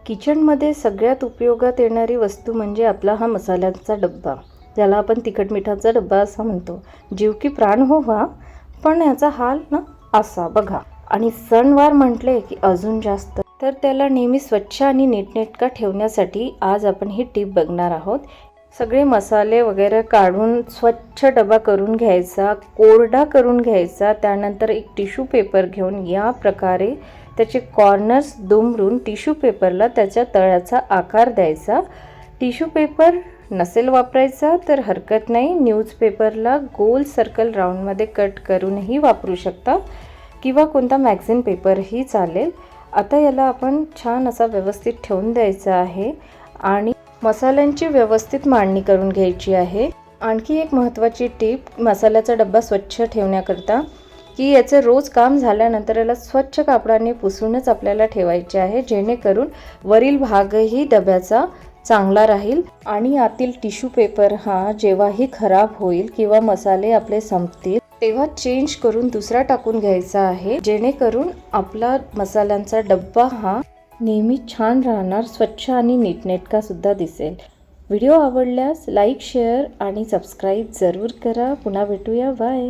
किचनमध्ये सगळ्यात उपयोगात येणारी वस्तू म्हणजे आपला हा मसाल्यांचा डब्बा, ज्याला आपण तिखट मिठाचा डब्बा असा म्हणतो. जीव की प्राण हो हा, पण याचा हाल ना असा बघा. आणि सणवार म्हटले की अजून जास्त. तर त्याला नेहमी स्वच्छ आणि नीटनेटका ठेवण्यासाठी आज आपण ही टिप बघणार आहोत. सगळे मसाले वगैरे काढून स्वच्छ डबा करून घ्यायचा, कोरडा करून घ्यायचा. त्यानंतर एक टिश्यू पेपर घेऊन या प्रकारे त्याचे कॉर्नर्स दुमरून टिश्यू पेपरला त्याच्या तळाचा आकार द्यायचा. टिश्यू पेपर नसेल वापरायचा तर हरकत नाही, न्यूजपेपरला गोल सर्कल राऊंडमध्ये कट करूनही वापरू शकता किंवा कोणता मॅगझिन पेपरही चालेल. आता याला आपण छान असा व्यवस्थित ठेवून द्यायचा आहे आणि मसाल्यांची व्यवस्थित मांडणी करून घ्यायची आहे. आणखी एक महत्त्वाची टीप मसाल्याचा डब्बा स्वच्छ ठेवण्याकरता की याचं रोज काम झाल्यानंतर याला स्वच्छ कापडाने पुसूनच आपल्याला ठेवायचे आहे, जेणेकरून वरील भागही डब्याचा चांगला राहील आणि आतील टिश्यू पेपर हा जेव्हाही खराब होईल किंवा मसाले आपले संपतील तेव्हा चेंज करून दुसरा टाकून घ्यायचा आहे, जेणेकरून आपला मसाल्यांचा डब्बा हा नेहमी छान राहणार, स्वच्छ आणि नीटनेटका सुद्धा दिसेल. व्हिडिओ आवडल्यास लाईक, शेअर आणि सबस्क्राईब जरूर करा. पुन्हा भेटूया. बाय.